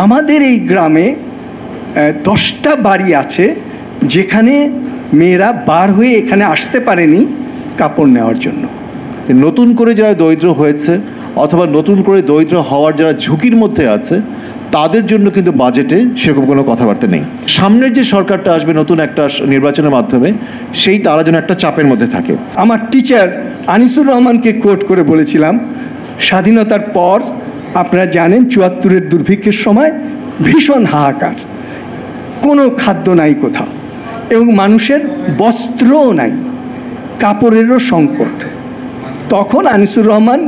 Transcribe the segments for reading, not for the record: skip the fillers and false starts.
আমাদের এই গ্রামে 10টা বাড়ি আছে যেখানে মেয়েরা বার হয়ে এখানে আসতে পারেনি কাপড় নেওয়ার জন্য। নতুন করে যারা দরিদ্র হয়েছে অথবা নতুন করে দরিদ্র হওয়ার যারা ঝুঁকির মধ্যে আছে তাদের জন্য কিন্তু বাজেটে সেরকম কোনো কথাবার্তা নেই। সামনের যে সরকারটা আসবে নতুন একটা নির্বাচনের মাধ্যমে সেই তারা যেন একটা চাপের মধ্যে থাকে। আমার টিচার আনিসুর রহমানকে কোট করে বলেছিলাম, স্বাধীনতার পর আপনারা জানেন ৭৪-এর দুর্ভিক্ষের সময় ভীষণ হাহাকার, কোনো খাদ্য নাই কোথাও, এবং মানুষের বস্ত্রও নাই, কাপড়েরও সংকট। তখন আনিসুর রহমান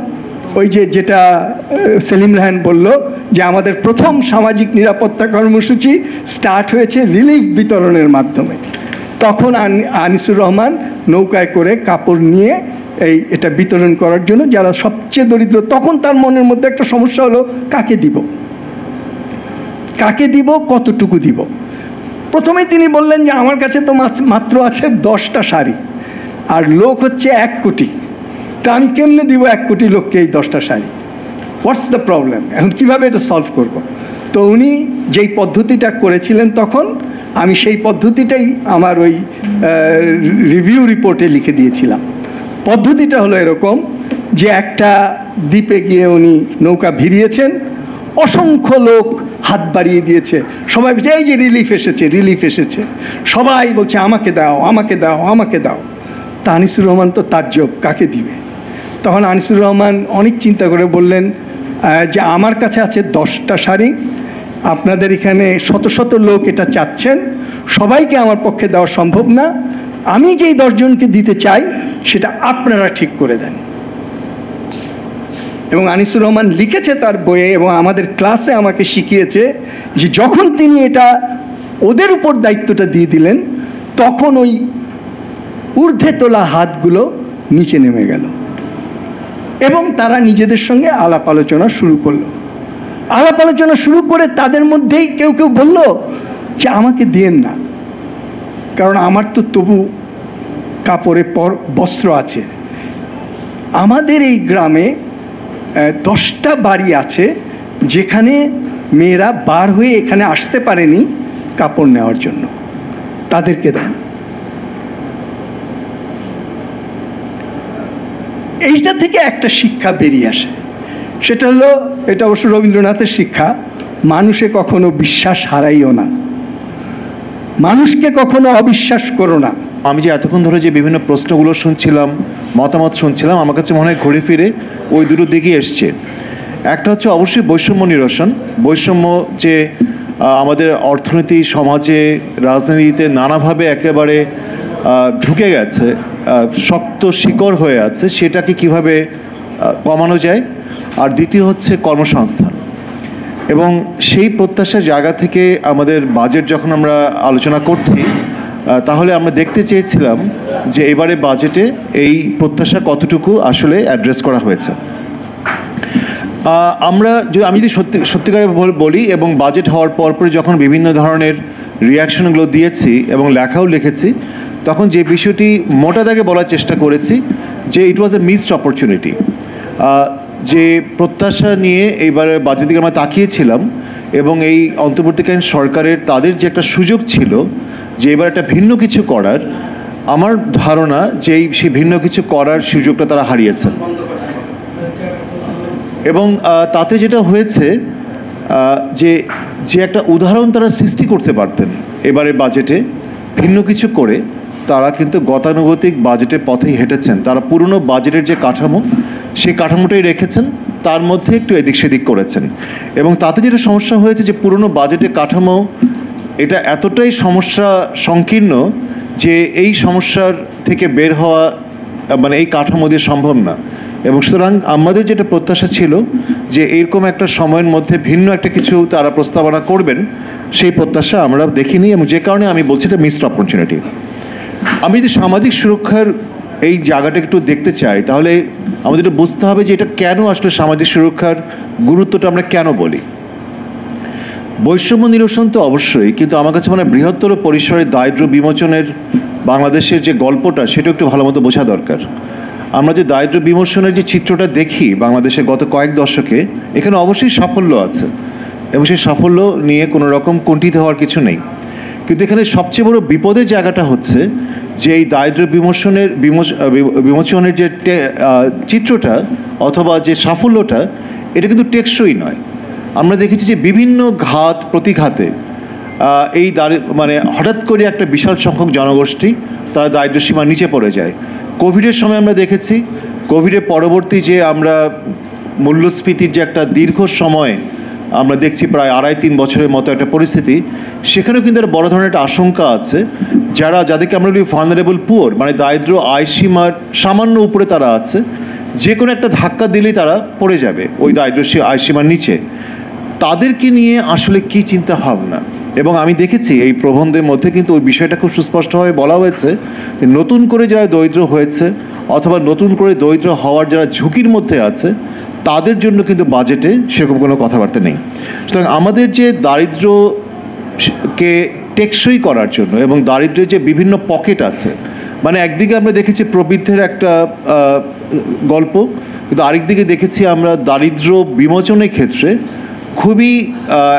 ওই যেটা সেলিম রায়হান বলল যে আমাদের প্রথম সামাজিক নিরাপত্তা কর্মসূচি স্টার্ট হয়েছে রিলিফ বিতরণের মাধ্যমে। তখন আনিসুর রহমান নৌকায় করে কাপড় নিয়ে এটা বিতরণ করার জন্য যারা সবচেয়ে দরিদ্র। তখন তার মনের মধ্যে একটা সমস্যা হলো, কাকে দিব, কতটুকু দিব। প্রথমেই তিনি বললেন যে আমার কাছে তো মাত্র আছে 10টা শাড়ি, আর লোক হচ্ছে 1 কোটি, তা আমি কেমনে দিব 1 কোটি লোককে এই 10টা শাড়ি? What's the problem? এখন কীভাবে এটা সলভ করব? তো উনি যেই পদ্ধতিটা করেছিলেন তখন আমি সেই পদ্ধতিটাই আমার ওই রিভিউ রিপোর্টে লিখে দিয়েছিলাম। পদ্ধতিটা হলো এরকম যে একটা দ্বীপে গিয়ে উনি নৌকা ভিড়িয়েছেন, অসংখ্য লোক হাত বাড়িয়ে দিয়েছে, সবাই বলছে এই যে রিলিফ এসেছে, সবাই বলছে আমাকে দাও। তা আনিসুর রহমান তো তাজ্জব, কাকে দিবে? তখন আনিসুর রহমান অনেক চিন্তা করে বললেন যে আমার কাছে আছে 10টা শাড়ি, আপনাদের এখানে শত শত লোক এটা চাচ্ছেন, সবাইকে আমার পক্ষে দেওয়া সম্ভব না, আমি যেই 10 জনকে দিতে চাই সেটা আপনারা ঠিক করে দেন। এবং আনিসুর রহমান লিখেছে তার বইয়ে এবং আমাদের ক্লাসে আমাকে শিখিয়েছে যে যখন তিনি এটা ওদের উপর দায়িত্বটা দিয়ে দিলেন তখন ওই ঊর্ধ্বে তোলা হাতগুলো নিচে নেমে গেল এবং তারা নিজেদের সঙ্গে আলাপ আলোচনা শুরু করে তাদের মধ্যেই কেউ বলল যে আমাকে দিয়েন না, কারণ আমার তো তবু কাপড়ে বস্ত্র আছে। আমাদের এই গ্রামে 10টা বাড়ি আছে যেখানে মেয়েরা বার হয়ে এখানে আসতে পারেনি কাপড় নেওয়ার জন্য, তাদেরকে দেন। এইটা থেকে একটা শিক্ষা বেরিয়ে আসে, সেটা হলো, এটা অবশ্য রবীন্দ্রনাথের শিক্ষা, মানুষে কখনো বিশ্বাস হারাইও না, মানুষকে কখনো অবিশ্বাস করো না। আমি যে এতক্ষণ ধরে যে বিভিন্ন প্রশ্নগুলো শুনছিলাম, মতামত শুনছিলাম, আমার কাছে মনে হয় ঘুরে ফিরে ওই দুটো দিকেই এসছে। একটা হচ্ছে অবশ্যই বৈষম্য নিরসন, বৈষম্য যে আমাদের অর্থনীতি, সমাজে, রাজনীতিতে নানাভাবে একেবারে ঢুকে গেছে, শক্ত শিকড় হয়ে আছে, সেটাকে কিভাবে কমানো যায়। আর দ্বিতীয় হচ্ছে কর্মসংস্থান, এবং সেই প্রত্যাশার জায়গা থেকে আমাদের বাজেট যখন আমরা আলোচনা করছি তাহলে আমরা দেখতে চেয়েছিলাম যে এবারে বাজেটে এই প্রত্যাশা কতটুকু আসলে অ্যাড্রেস করা হয়েছে। আমি যদি সত্যিকারে বলি, এবং বাজেট হওয়ার পরপরই যখন বিভিন্ন ধরনের রিয়াকশনগুলো দিয়েছি এবং লেখাও লিখেছি, তখন যে বিষয়টি মোটা দাগে বলার চেষ্টা করেছি যে ইট ওয়াজ এ মিসড অপরচুনিটি। যে প্রত্যাশা নিয়ে এইবারে বাজেট দিকে আমরা তাকিয়েছিলাম এবং এই অন্তর্বর্তীকালীন সরকারের তাদের যে একটা সুযোগ ছিল যে এবার একটা ভিন্ন কিছু করার, আমার ধারণা যে সেই ভিন্ন কিছু করার সুযোগটা তারা হারিয়েছেন। এবং তাতে যেটা হয়েছে যে একটা উদাহরণ তারা সৃষ্টি করতে পারতেন এবারে বাজেটে ভিন্ন কিছু করে, তারা কিন্তু গতানুগতিক বাজেটের পথেই হেঁটেছেন। তারা পুরনো বাজেটের যে কাঠামো সেই কাঠামোটাই রেখেছেন, তার মধ্যে একটু এদিক সেদিক করেছেন। এবং তাতে যেটা সমস্যা হয়েছে যে পুরনো বাজেটের কাঠামো এটা এতটাই সমস্যা সংকীর্ণ যে এই সমস্যার থেকে বের হওয়া মানে এই কাঠামো দিয়ে সম্ভব না। এবং সুতরাং আমাদের যেটা প্রত্যাশা ছিল যে এরকম একটা সময়ের মধ্যে ভিন্ন একটা কিছু তারা প্রস্তাবনা করবেন, সেই প্রত্যাশা আমরা দেখিনি, এবং যে কারণে আমি বলছি এটা মিসড অপরচুনিটি। আমি যদি সামাজিক সুরক্ষার এই জায়গাটা একটু দেখতে চাই তাহলে আমাদের একটু বুঝতে হবে যে এটা কেন আসলে সামাজিক সুরক্ষার গুরুত্বটা আমরা কেন বলি। বৈষম্য নিরসন তো অবশ্যই, কিন্তু আমার কাছে মনে হয় বৃহত্তর পরিসরে দারিদ্র্য বিমোচনের বাংলাদেশের যে গল্পটা সেটা একটু ভালো মতো বোঝা দরকার। আমরা যে দারিদ্র্য বিমোচনের যে চিত্রটা দেখি বাংলাদেশে গত কয়েক দশকে, এখানে অবশ্যই সাফল্য আছে, এবং সেই সাফল্য নিয়ে কোনো রকম কুণ্ঠিত হওয়ার কিছু নেই। কিন্তু এখানে সবচেয়ে বড় বিপদের জায়গাটা হচ্ছে যে এই দারিদ্র্য বিমোচনের যে চিত্রটা অথবা যে সাফল্যটা, এটা কিন্তু টেকসই নয়। আমরা দেখেছি যে বিভিন্ন ঘাত প্রতিঘাতে এই মানে হঠাৎ করে একটা বিশাল সংখ্যক জনগোষ্ঠী তারা দারিদ্র্য সীমার নিচে পড়ে যায়। কোভিডের সময় আমরা দেখেছি, কোভিডের পরবর্তী যে আমরা মূল্যস্ফীতির যে একটা দীর্ঘ সময় আমরা দেখছি, প্রায় 2.5-3 বছরের মতো একটা পরিস্থিতি, সেখানেও কিন্তু একটা বড় ধরনের একটা আশঙ্কা আছে। যাদেরকে আমরা বলি ভালনারেবল পুয়ার, মানে দারিদ্র্য আয়সীমার সামান্য উপরে তারা আছে, যে কোনো একটা ধাক্কা দিলেই তারা পড়ে যাবে ওই দারিদ্র্য আয়সীমার নিচে। তাদেরকে নিয়ে আসলে কি চিন্তা ভাবনা, এবং আমি দেখেছি এই প্রবন্ধের মধ্যে কিন্তু ওই বিষয়টা খুব সুস্পষ্টভাবে বলা হয়েছে যে নতুন করে যারা দরিদ্র হয়েছে অথবা নতুন করে দরিদ্র হওয়ার যারা ঝুঁকির মধ্যে আছে, তাদের জন্য কিন্তু বাজেটে সেরকম কোনো কথাবার্তা নেই। সুতরাং আমাদের যে দারিদ্র্যকে টেকসই করার জন্য এবং দারিদ্র্যের যে বিভিন্ন পকেট আছে, মানে একদিকে আমরা দেখেছি প্রবৃদ্ধের একটা গল্প, কিন্তু আরেকদিকে দেখেছি আমরা দারিদ্র্য বিমোচনের ক্ষেত্রে খুবই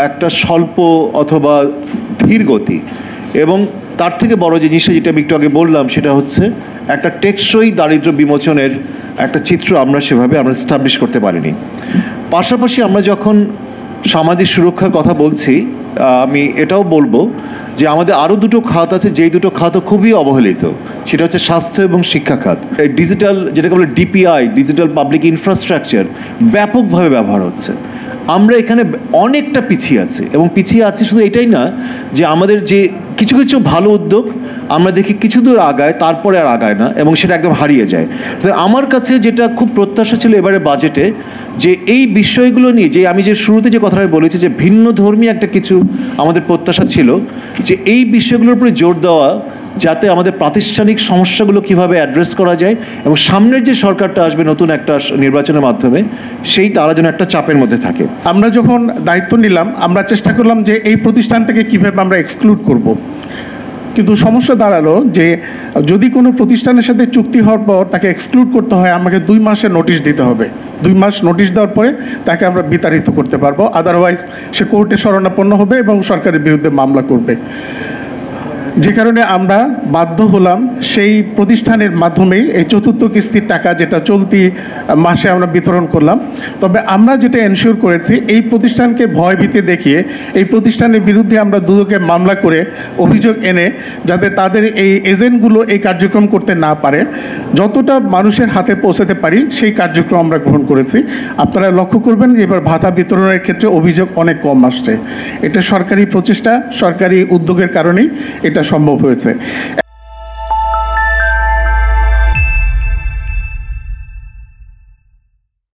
একটা স্বল্প অথবা ধীর গতি, এবং তার থেকে বড় জিনিসটা যেটা আমি একটু আগে বললাম সেটা হচ্ছে একটা টেকসই দারিদ্র্য বিমোচনের একটা চিত্র আমরা সেভাবে এস্টাবলিশ করতে পারিনি। পাশাপাশি আমরা যখন সামাজিক সুরক্ষার কথা বলছি, আমি এটাও বলবো যে আমাদের আরও দুটো খাত আছে, যেই দুটো খাত খুবই অবহেলিত। সেটা হচ্ছে স্বাস্থ্য এবং শিক্ষা খাত। ডিজিটাল, যেটাকে বলে ডিপিআই, ডিজিটাল পাবলিক ইনফ্রাস্ট্রাকচার ব্যাপকভাবে ব্যবহার হচ্ছে। আমরা এখানে অনেকটা পিছিয়ে আছি, এবং পিছিয়ে আছি শুধু এটাই না যে আমাদের যে কিছু কিছু ভালো উদ্যোগ আমরা দেখি কিছু দূর আগায়, তারপরে আর আগায় না, এবং সেটা একদম হারিয়ে যায়। তো আমার কাছে যেটা খুব প্রত্যাশা ছিল এবারে বাজেটে, যে এই বিষয়গুলো নিয়ে, যে আমি যে শুরুতে যে কথাটা বলেছি যে ভিন্ন ধর্মী একটা কিছু আমাদের প্রত্যাশা ছিল, যে এই বিষয়গুলোর উপরে জোর দেওয়া, যাতে আমাদের প্রাতিষ্ঠানিক সমস্যাগুলো কিভাবে অ্যাড্রেস করা যায়, এবং সামনের যে সরকারটা আসবে নতুন একটা নির্বাচনের মাধ্যমে, সেই তারা যেন একটা চাপের মধ্যে থাকে। আমরা যখন দায়িত্ব নিলাম, আমরা চেষ্টা করলাম যে এই প্রতিষ্ঠানটাকে কীভাবে আমরা এক্সক্লুড করব। কিন্তু সমস্যা দাঁড়ালো যে যদি কোনো প্রতিষ্ঠানের সাথে চুক্তি হওয়ার পর তাকে এক্সক্লুড করতে হয়, আমাকে 2 মাসের নোটিশ দিতে হবে। 2 মাস নোটিশ দেওয়ার পরে তাকে আমরা বিতাড়িত করতে পারবো, আদারওয়াইজ সে কোর্টে শরণাপন্ন হবে এবং সরকারের বিরুদ্ধে মামলা করবে। যে কারণে আমরা বাধ্য হলাম সেই প্রতিষ্ঠানের মাধ্যমেই এই 4র্থ কিস্তির টাকা, যেটা চলতি মাসে আমরা বিতরণ করলাম। তবে আমরা যেটা এনশিওর করেছি, এই প্রতিষ্ঠানকে ভয়ভীতি দেখিয়ে এই প্রতিষ্ঠানের বিরুদ্ধে আমরা দুদকে মামলা করে অভিযোগ এনে যাতে তাদের এই এজেন্টগুলো এই কার্যক্রম করতে না পারে, যতটা মানুষের হাতে পৌঁছাতে পারি সেই কার্যক্রম আমরা গ্রহণ করেছি। আপনারা লক্ষ্য করবেন যে এবার ভাতা বিতরণের ক্ষেত্রে অভিযোগ অনেক কম আসছে। এটা সরকারি প্রচেষ্টা, সরকারি উদ্যোগের কারণেই এটা সম্ভব হয়েছে।